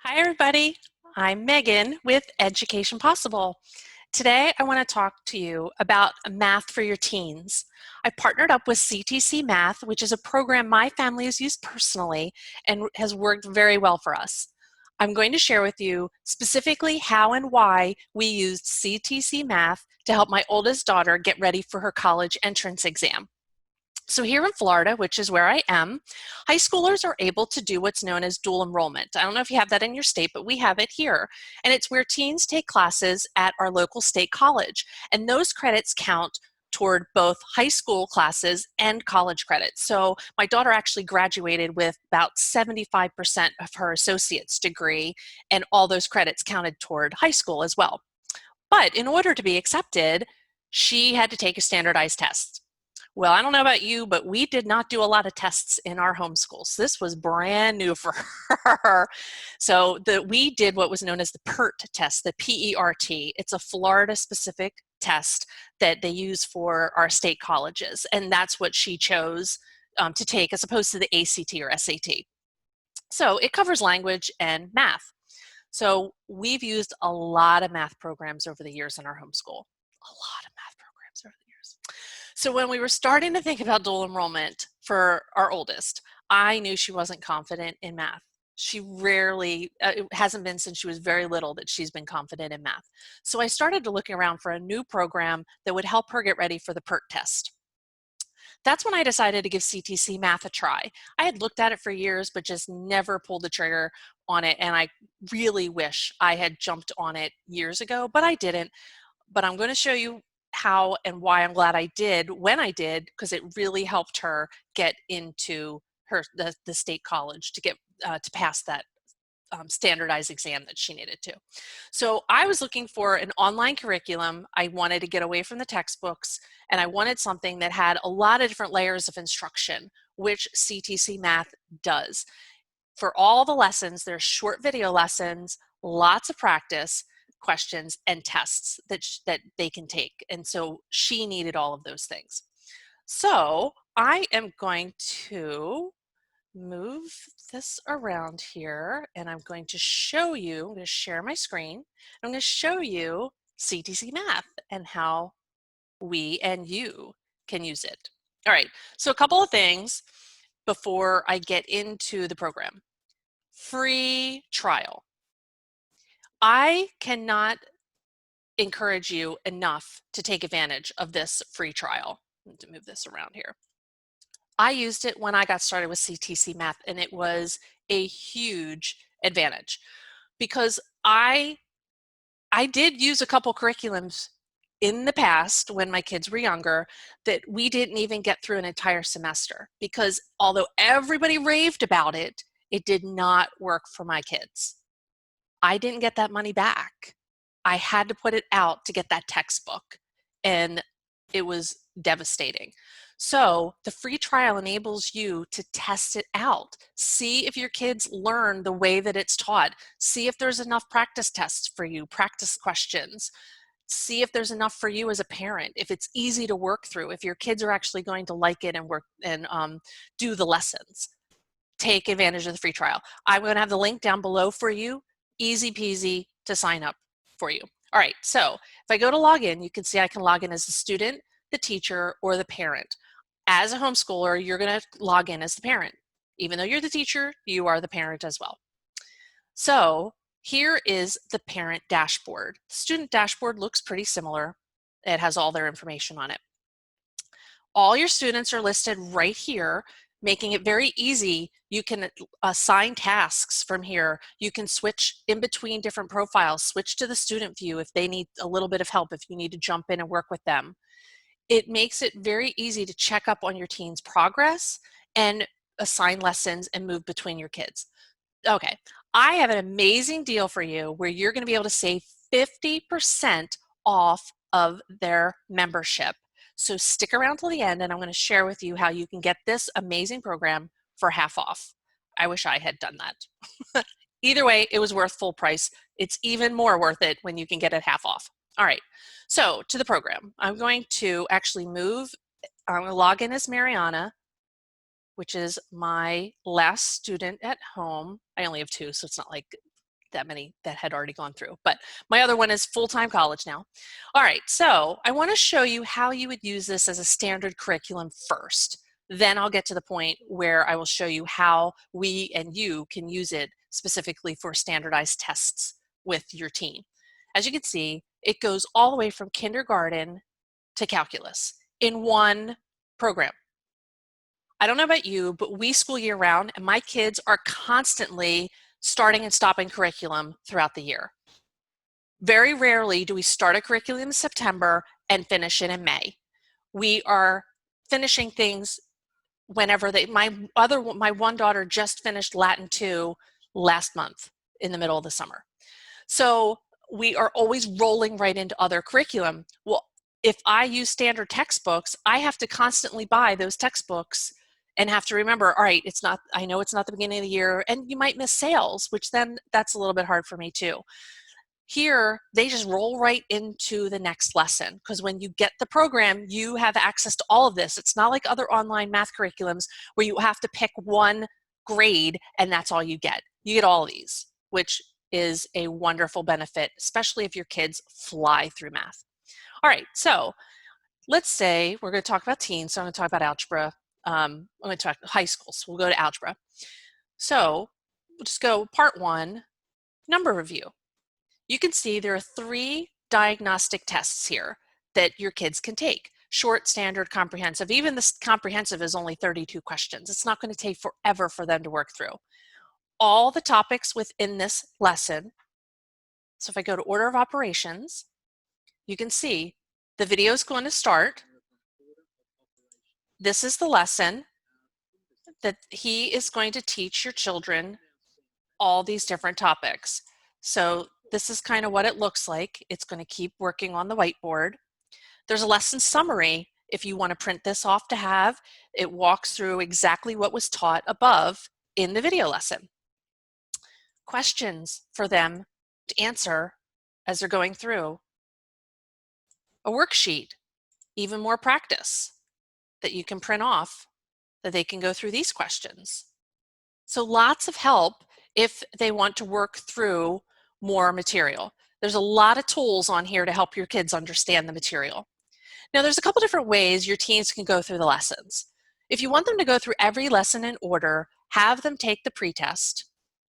Hi everybody, I'm Megan with Education Possible. Today I want to talk to you about math for your teens. I partnered up with CTCMath, which is a program my family has used personally and has worked very well for us. I'm going to share with you specifically how and why we used CTCMath to help my oldest daughter get ready for her college entrance exam. So here in Florida, which is where I am, high schoolers are able to do what's known as dual enrollment. I don't know if you have that in your state, but we have it here. And it's where teens take classes at our local state college. And those credits count toward both high school classes and college credits. So my daughter actually graduated with about 75% of her associate's degree, and all those credits counted toward high school as well. But in order to be accepted, she had to take a standardized test. Well, I don't know about you, but we did not do a lot of tests in our homeschools. This was brand new for her. So we did what was known as the PERT test, the P-E-R-T. It's a Florida-specific test that they use for our state colleges, and that's what she chose to take as opposed to the ACT or SAT. So it covers language and math. So we've used a lot of math programs over the years in our homeschool. A lot of math programs over the years. So when we were starting to think about dual enrollment for our oldest, I knew she wasn't confident in math. She rarely, it hasn't been since she was very little that she's been confident in math. So I started to look around for a new program that would help her get ready for the PERT test. That's when I decided to give CTCMath a try. I had looked at it for years, but just never pulled the trigger on it, and I really wish I had jumped on it years ago, but I didn't. But I'm going to show you how and why I'm glad I did when I did, because it really helped her get into the state college to get to pass that standardized exam that she needed to. So I was looking for an online curriculum. I wanted to get away from the textbooks, and I wanted something that had a lot of different layers of instruction, which CTCMath does. For all the lessons, there's short video lessons, lots of practice, questions, and tests that they can take. And so she needed all of those things. So I am going to move this around here, and I'm going to show you, I'm going to share my screen. I'm going to show you CTCMath and how we and you can use it. All right, so a couple of things before I get into the program. Free trial. I cannot encourage you enough to take advantage of this free trial. I need to move this around here. I used it when I got started with CTCMath, and it was a huge advantage because I did use a couple curriculums in the past when my kids were younger that we didn't even get through an entire semester because although everybody raved about it, it did not work for my kids. I didn't get that money back. I had to put it out to get that textbook, and it was devastating. So the free trial enables you to test it out. See if your kids learn the way that it's taught. See if there's enough practice tests for you, practice questions. See if there's enough for you as a parent, if it's easy to work through, if your kids are actually going to like it and work and do the lessons. Take advantage of the free trial. I'm going to have the link down below for you. Easy peasy to sign up for you. All right, so if I go to login, you can see I can log in as the student, the teacher, or the parent. As a homeschooler, you're going to log in as the parent. Even though you're the teacher, you are the parent as well. So here is the parent dashboard. Student dashboard looks pretty similar. It has all their information on it. All your students are listed right here, making it very easy. You can assign tasks from here. You can switch in between different profiles, switch to the student view if they need a little bit of help, if you need to jump in and work with them. It makes it very easy to check up on your teen's progress and assign lessons and move between your kids. Okay, I have an amazing deal for you where you're going to be able to save 50% off of their membership. So stick around till the end, and I'm going to share with you how you can get this amazing program for half off. I wish I had done that. Either way, it was worth full price. It's even more worth it when you can get it half off. All right, so to the program. I'm going to actually move, I'm going to log in as Mariana, which is my last student at home. I only have two, so it's not like that many that had already gone through, but my other one is full-time college now. All right, so I want to show you how you would use this as a standard curriculum first. Then I'll get to the point where I will show you how we and you can use it specifically for standardized tests with your teen. As you can see, it goes all the way from kindergarten to calculus in one program. I don't know about you, but we school year round, and my kids are constantly starting and stopping curriculum throughout the year. Very rarely do we start a curriculum in September and finish it in May. We are finishing things whenever my one daughter just finished Latin 2 last month in the middle of the summer. So we are always rolling right into other curriculum. Well, if I use standard textbooks, I have to constantly buy those textbooks and have to remember, all right, I know it's not the beginning of the year, and you might miss sales, which then that's a little bit hard for me too. Here, they just roll right into the next lesson, because when you get the program, you have access to all of this. It's not like other online math curriculums where you have to pick one grade and that's all you get. You get all of these, which is a wonderful benefit, especially if your kids fly through math. All right, so let's say we're going to talk about teens, so I'm going to talk about algebra. I'm going to talk high school, so we'll go to algebra. So we'll just go part 1, number review. You can see there are 3 diagnostic tests here that your kids can take. Short, standard, comprehensive. Even this comprehensive is only 32 questions. It's not going to take forever for them to work through. All the topics within this lesson. So if I go to order of operations, you can see the video is going to start. This is the lesson that he is going to teach your children all these different topics. So this is kind of what it looks like. It's going to keep working on the whiteboard. There's a lesson summary if you want to print this off to have. It walks through exactly what was taught above in the video lesson. Questions for them to answer as they're going through. A worksheet, even more practice that you can print off that they can go through these questions. So lots of help if they want to work through more material. There's a lot of tools on here to help your kids understand the material. Now there's a couple different ways your teens can go through the lessons. If you want them to go through every lesson in order, have them take the pretest,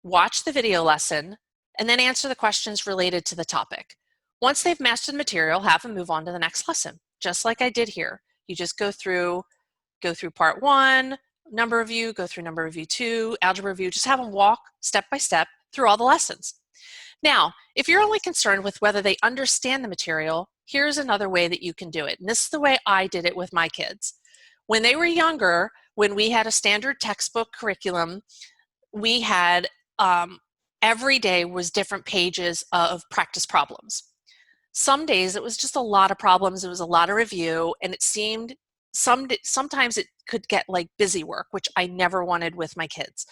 watch the video lesson, and then answer the questions related to the topic. Once they've mastered the material, have them move on to the next lesson, just like I did here. You just go through part 1, number review, go through number review 2, algebra review, just have them walk step by step through all the lessons. Now, if you're only concerned with whether they understand the material, here's another way that you can do it. And this is the way I did it with my kids. When they were younger, when we had a standard textbook curriculum, we had every day was different pages of practice problems. Some days it was just a lot of problems, it was a lot of review, and it seemed sometimes it could get like busy work, which I never wanted with my kids.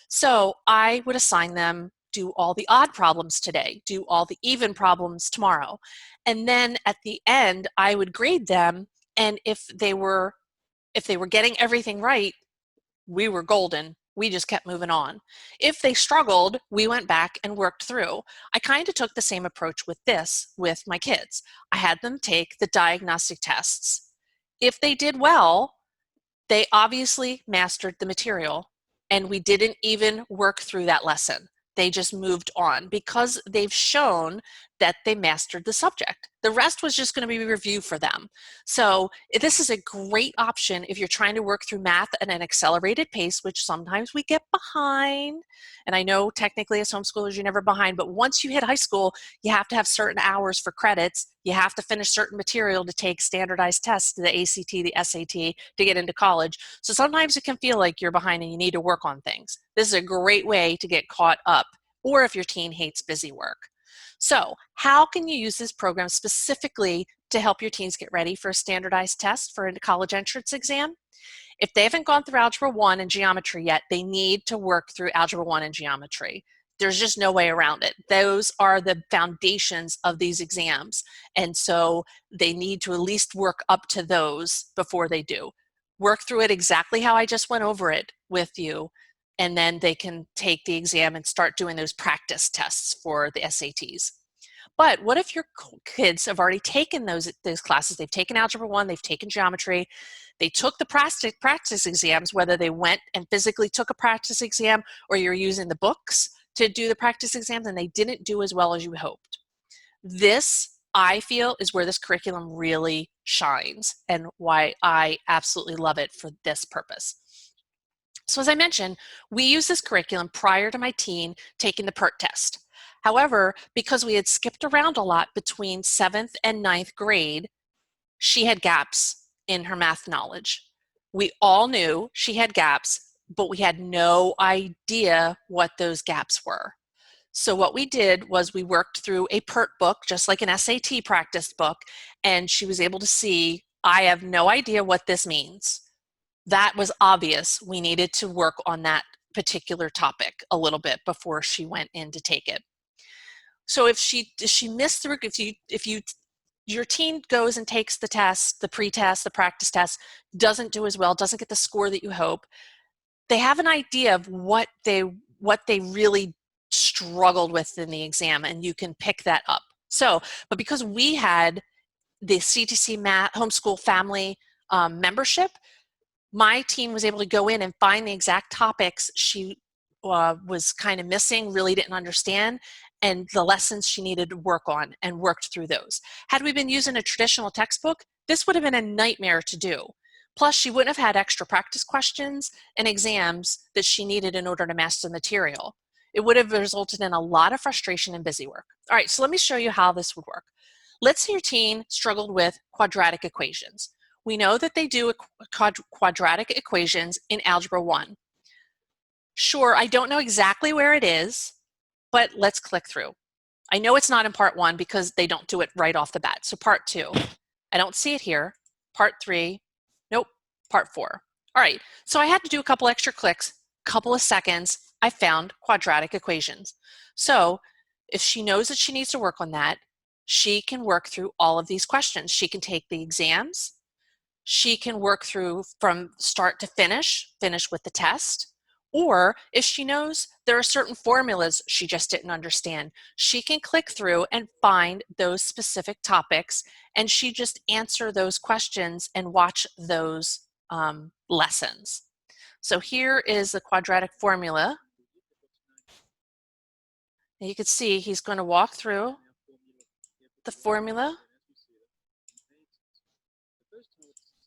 So I would assign them, do all the odd problems today, do all the even problems tomorrow. And then at the end, I would grade them, and if they were getting everything right, we were golden. We just kept moving on. If they struggled, we went back and worked through. I kind of took the same approach with my kids. I had them take the diagnostic tests. If they did well, they obviously mastered the material, and we didn't even work through that lesson. They just moved on because they've shown that they mastered the subject. The rest was just going to be review for them. So this is a great option if you're trying to work through math at an accelerated pace, which sometimes we get behind. And I know technically as homeschoolers, you're never behind, but once you hit high school, you have to have certain hours for credits. You have to finish certain material to take standardized tests, the ACT, the SAT, to get into college. So sometimes it can feel like you're behind and you need to work on things. This is a great way to get caught up, or if your teen hates busy work. So how can you use this program specifically to help your teens get ready for a standardized test for a college entrance exam? If they haven't gone through Algebra 1 and Geometry yet, they need to work through Algebra 1 and Geometry. There's just no way around it. Those are the foundations of these exams. And so they need to at least work up to those before they do. Work through it exactly how I just went over it with you, and then they can take the exam and start doing those practice tests for the SATs. But what if your kids have already taken those classes? They've taken Algebra 1, they've taken Geometry, they took the practice exams, whether they went and physically took a practice exam or you're using the books to do the practice exams, and they didn't do as well as you hoped. This, I feel, is where this curriculum really shines and why I absolutely love it for this purpose. So as I mentioned, we use this curriculum prior to my teen taking the PERT test. However, because we had skipped around a lot between 7th and 9th grade, she had gaps in her math knowledge. We all knew she had gaps, but we had no idea what those gaps were. So what we did was we worked through a PERT book, just like an SAT practice book, and she was able to see, I have no idea what this means. That was obvious. We needed to work on that particular topic a little bit before she went in to take it. So if she missed through, your teen goes and takes the test, the pre-test, the practice test, doesn't do as well, doesn't get the score that you hope, they have an idea of what they really struggled with in the exam, and you can pick that up. So, but because we had the CTCMath homeschool family membership, my team was able to go in and find the exact topics she was kind of missing, really didn't understand, and the lessons she needed to work on, and worked through those. Had we been using a traditional textbook, this would have been a nightmare to do. Plus, she wouldn't have had extra practice questions and exams that she needed in order to master the material. It would have resulted in a lot of frustration and busy work. All right, so let me show you how this would work. Let's say your teen struggled with quadratic equations. We know that they do quadratic equations in Algebra 1. Sure, I don't know exactly where it is, but let's click through. I know it's not in Part 1 because they don't do it right off the bat. So Part 2, I don't see it here. Part 3, nope, Part 4. All right, so I had to do a couple extra clicks, couple of seconds, I found quadratic equations. So if she knows that she needs to work on that, she can work through all of these questions. She can take the exams, she can work through from start to finish with the test, or if she knows there are certain formulas she just didn't understand, she can click through and find those specific topics, and she just answer those questions and watch those lessons. So here is the quadratic formula. And you can see he's going to walk through the formula,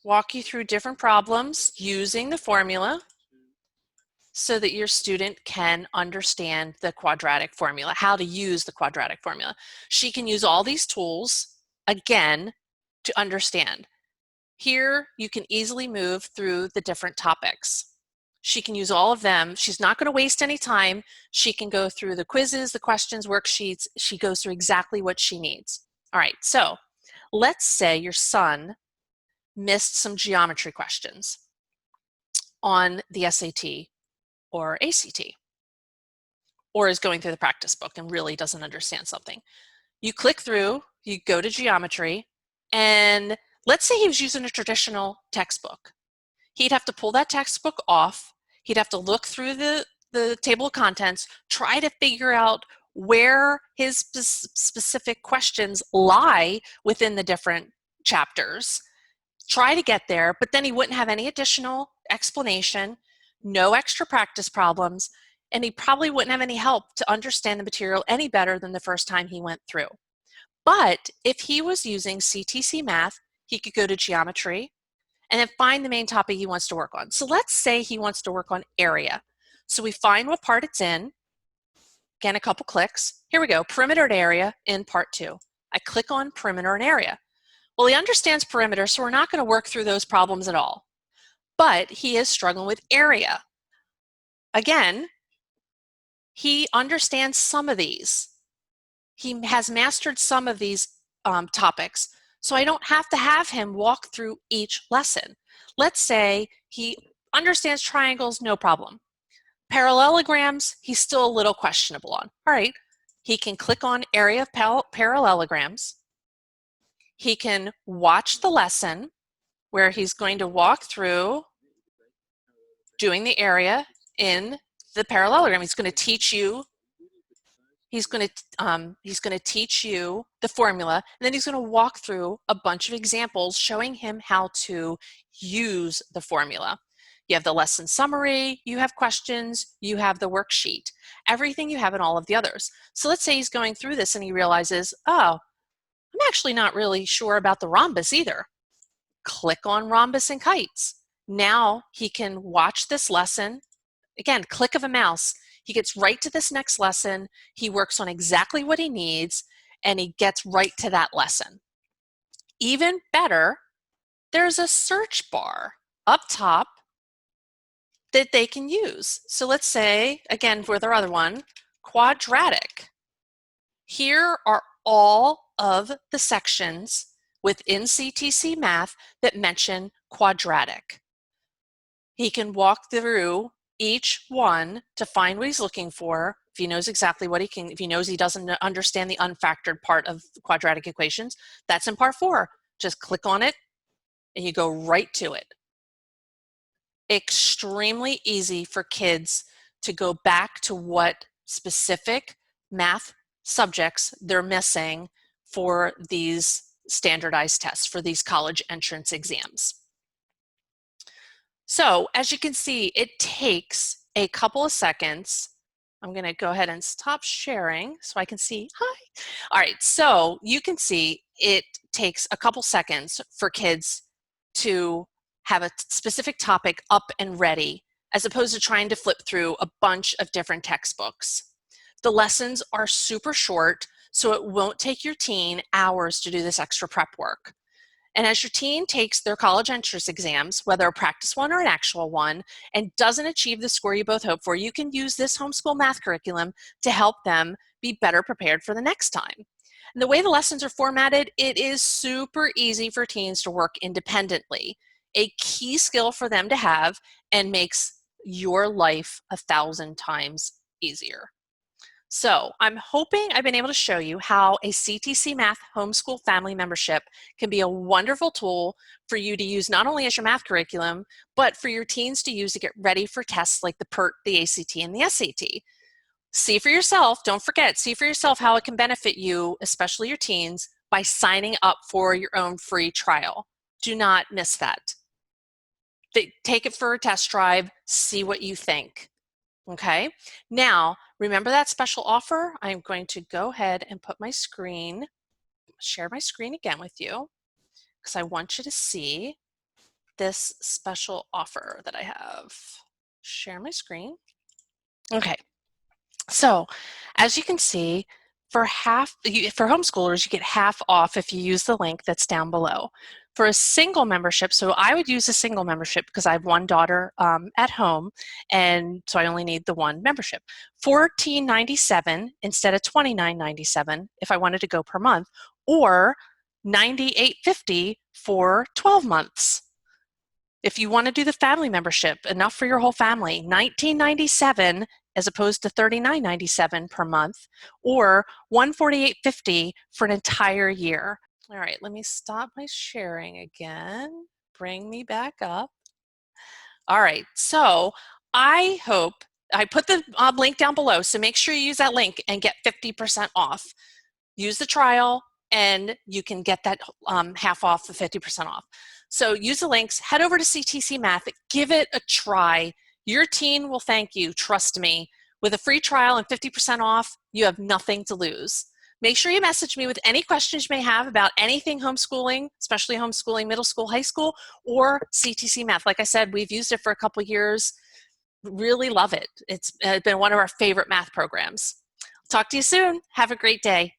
walk you through different problems using the formula so that your student can understand the quadratic formula, how to use the quadratic formula. She can use all these tools, again, to understand. Here, you can easily move through the different topics. She can use all of them. She's not going to waste any time. She can go through the quizzes, the questions, worksheets. She goes through exactly what she needs. All right, so let's say your son missed some geometry questions on the SAT or ACT, or is going through the practice book and really doesn't understand something. You click through, you go to geometry, and let's say he was using a traditional textbook. He'd have to pull that textbook off. He'd have to look through the table of contents, try to figure out where his specific questions lie within the different chapters, try to get there, but then he wouldn't have any additional explanation, no extra practice problems, and he probably wouldn't have any help to understand the material any better than the first time he went through. But if he was using CTCMath, he could go to geometry and then find the main topic he wants to work on. So let's say he wants to work on area. So we find what part it's in. Again, a couple clicks. Here we go, perimeter and area in Part 2. I click on perimeter and area. Well, he understands perimeter, so we're not going to work through those problems at all. But he is struggling with area. Again, he understands some of these. He has mastered some of these topics, so I don't have to have him walk through each lesson. Let's say he understands triangles, no problem. Parallelograms, he's still a little questionable on. All right, he can click on area of parallelograms. He can watch the lesson where he's going to walk through doing the area in the parallelogram. He's going to teach you He's going to teach you the formula, and then he's going to walk through a bunch of examples showing him how to use the formula. You have the lesson summary, you have questions, you have the worksheet, everything you have in all of the others. So let's say he's going through this and he realizes, oh, I'm actually not really sure about the rhombus either. Click on rhombus and kites. Now he can watch this lesson. Again, click of a mouse. He gets right to this next lesson, he works on exactly what he needs, and he gets right to that lesson. Even better, there's a search bar up top that they can use. So let's say, again, with our other one, quadratic. Here are all of the sections within CTCMath that mention quadratic. He can walk through each one to find what he's looking for. If he knows exactly what if he knows he doesn't understand the unfactored part of quadratic equations, that's in part 4. Just click on it and you go right to it. Extremely easy for kids to go back to what specific math subjects they're missing for these standardized tests, for these college entrance exams. So as you can see, it takes a couple of seconds. I'm going to go ahead and stop sharing so I can see. Hi. All right, so you can see it takes a couple seconds for kids to have a specific topic up and ready, as opposed to trying to flip through a bunch of different textbooks. The lessons are super short, so it won't take your teen hours to do this extra prep work. And as your teen takes their college entrance exams, whether a practice one or an actual one, and doesn't achieve the score you both hope for, you can use this homeschool math curriculum to help them be better prepared for the next time. And the way the lessons are formatted, it is super easy for teens to work independently. A key skill for them to have, and makes your life 1,000 times easier. So I'm hoping I've been able to show you how a CTCMath homeschool family membership can be a wonderful tool for you to use not only as your math curriculum, but for your teens to use to get ready for tests like the PERT, the ACT, and the SAT. See for yourself, don't forget, see for yourself how it can benefit you, especially your teens, by signing up for your own free trial. Do not miss that. Take it for a test drive, see what you think. Okay, now remember that special offer? I'm going to go ahead and put my screen, share my screen again with you, because I want you to see this special offer that I have. Share my screen. Okay, so as you can see, for homeschoolers, you get half off if you use the link that's down below. For a single membership, so I would use a single membership because I have one daughter at home, and so I only need the one membership. $14.97 instead of $29.97 if I wanted to go per month, or $98.50 for 12 months. If you want to do the family membership, enough for your whole family, $19.97 as opposed to $39.97 per month, or $148.50 for an entire year. All right, let me stop my sharing again. Bring me back up. All right, so I hope, I put the link down below, so make sure you use that link and get 50% off. Use the trial and you can get that half off, the 50% off. So use the links, head over to CTCMath, give it a try. Your teen will thank you, trust me. With a free trial and 50% off, you have nothing to lose. Make sure you message me with any questions you may have about anything homeschooling, especially homeschooling middle school, high school, or CTCMath. Like I said, we've used it for a couple years. Really love it. It's been one of our favorite math programs. Talk to you soon. Have a great day.